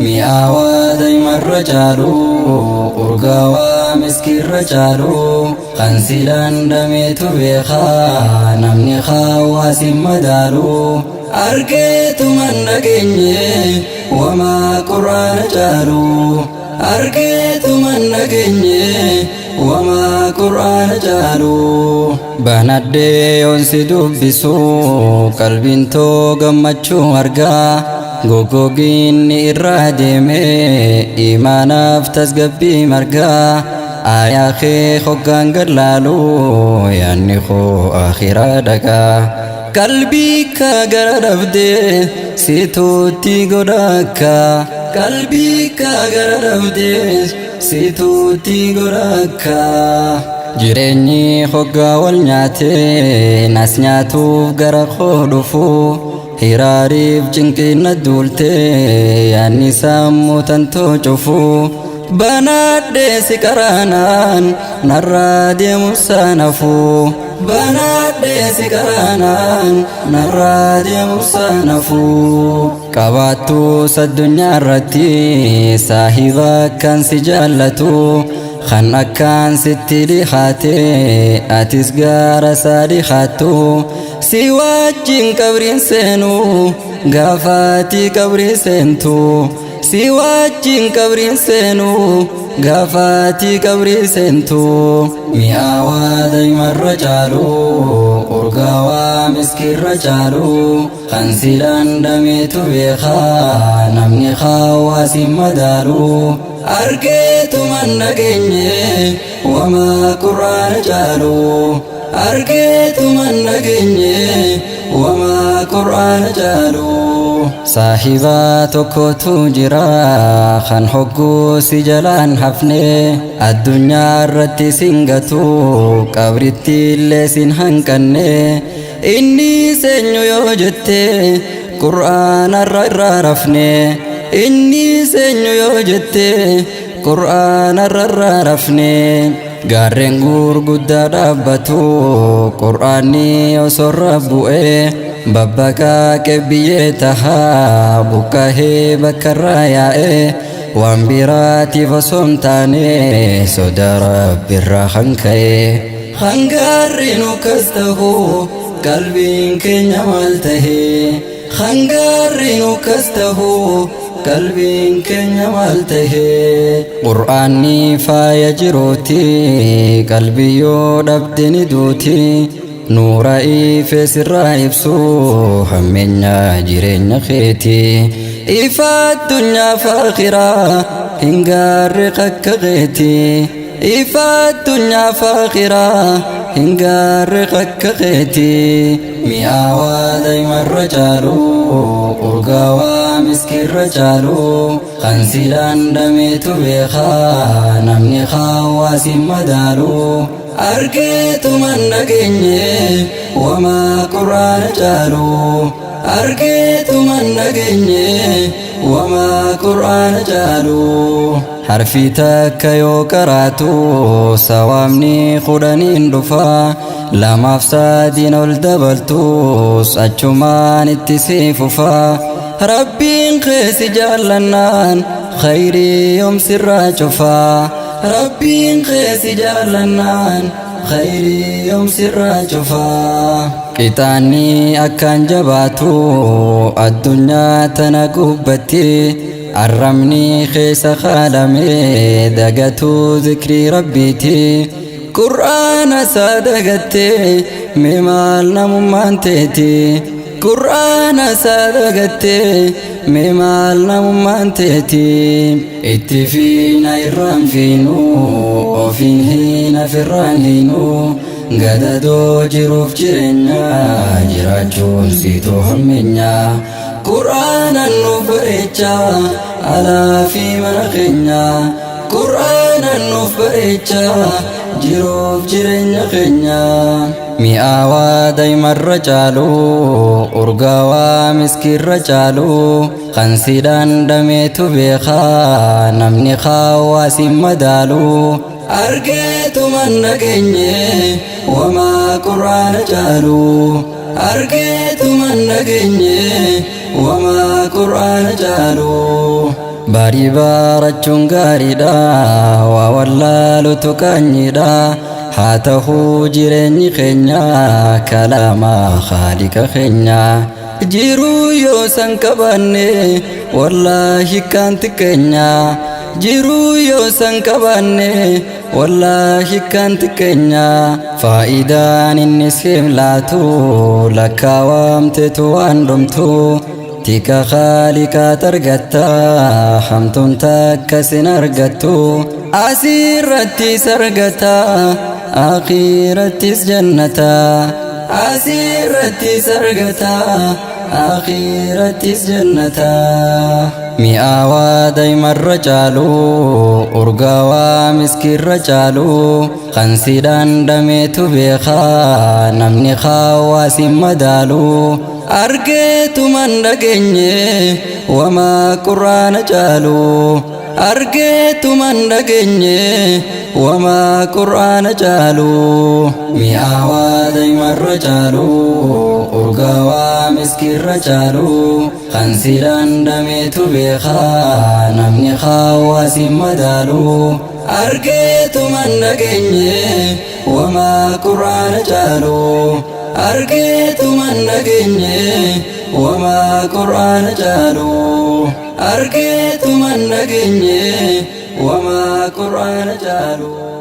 mi'aawaa daa'imarra caalu urgaawaa miskiirra caalu kan silaan dameetu beekaa namni hawaasin madaalu argeetuman dhageenye wamaa quraana caalu argeetuman dhageenye wamaa quraana caalu banadhee yoonsi dubbisu qalbiin too gammachuu argaa gogogiinni irraa deeme imaanaaf tasgabbii margaa aayaa kee hoggaan gallaalu yaanni koo akhiraa dhagaa qalbii ka gara dhabdee situutti godha akka qalbii ka gara dhabdee situutti godha akka jireenyi hoggaa wal nyaatee nas nyaatuuf gara koo dhufu hiraariif cinqina duultee yaanni sammuu tantoo cufu banadhee si qaraanaan narraa deemu sanafu banadhee si qaraanaan narraa deemu sanafu qabaattuu addunyaa irratti saahiba kan si jaallatu kan akkaan sitti dhihaatee atis gara isaa dhihaattu si wajjin qabriin seenu gaafaati qabrii seentu si wajjin qabriin seenu gaafaati qabrii seentu mi'aawaa daa'imarra caalu urgaawaa miskiirra caalu kan silaan dameetu beekaa namni hawaasin madaalu argeetuman dhageenye wamaa quraana caalu argeetuman dhageenye wamaa quraana caalu saahibaa tokkotu jira kan hogguu si jalaan hafne addunyaa irratti sin gatu qabritti illee sin hanqanne inni seenyu yoo jette qur'aana irraa rafne inni seenyu yoo jette qur'aana irraa rafne gaarreen gurguddaa dhaabbatu qur'aanni osoorra bu'e babbaqaa qebiyyee tahaa buqqahee bakkarraa yaa'e waan biraatiif osoo hin taane sodaa rabbiirraa kan ka'e hangaarriin akkas tahu qalbiin keenya maal tahe hangaarriin akkas tahu qalbiin keenya maal tahe qur'aanni faaya jiruuti qalbii yoo dhabde ni duuti nuura ife sirraa ibsu hammeenya jireenya keeti ifa addunyaa fi akhiraa hin gaarre akka keeti ifa addunyaa fi akhiraa hin gaarre akka keeti mi'aawaa daa'imarra caalu urgaawaa miskiirra caalu kan silaan dameetu beekaa namni hawaasin madaalu argeetuman dhageenye wamaa quraana caalu argeetuman dhageenye wamaa quraana caalu harfi takka yoo qaraatu sawaabni kudhaniin dhufa lamaaf sadiin ol dabaltus achumaan itti si fufa rabbiin keesi jaallannaan khayrii yoom sirraa cufa rabbiin keesi jaallannaan khayrii yoom sirraa cufa qixaanni akkaan jabaatu addunyaa tana gubbatti arrabni keessa khaalame dagatu zikrii rabbiiti qur'aana isaa dagatte mee maal namummaan teeti qur'aana isaa dagatte mee maal namummaan teeti itti fiina irraan fiinu ofiin hiina firraan hiinu gadadoo jiruuf jireenya jiraachuun siitoo hammeenya qur'aanan nuuf bareecha alaa fi mana keenya qur'aanan nuuf bareecha jiruuf jireenya keenya mi'aawaa daa'imarra caalu urgaawaa miskiirra caalu kan silaan dameetu beekaa namni hawaasin madaalu argeetuman dhageenye wamaa quraana caalu argeetuman dhageenye وما قرآن جالو باري بارچون غاريدا ووالله تكانيدا حاته جيرني خنيا كلاما خالق خنيا جيرو يو سنكباني والله كانت كنيا جيرو يو سنكباني والله كانت كنيا فائدان النسيم لاتو لكا وامتتو اندمتو تيكا خالقا ترغتا حمتون تاكسن ارغتو أسيرتي سرغتا آخرتي جنتا أسيرتي سرغتا آخرتي جنتا مئاوا دايما الرجالو أرغاوا مسكي الرجالو خنسيدان دميتو بيخا نمني خاواسي مدالو أرجيتو من دقيني وما قرآن جالو أرجيتو من دقيني وما قرآن جالو مئاوا دايما الرجالو أرغاوا مسكي الرجالو خنسيدان دميتو بيخا نمني خاواسي مدالو أرجيتو من دقيني وما قرآن جالو أرجيتو من دقيني وما قرآن جالو أرجيتو من دقيني وما قرآن جالو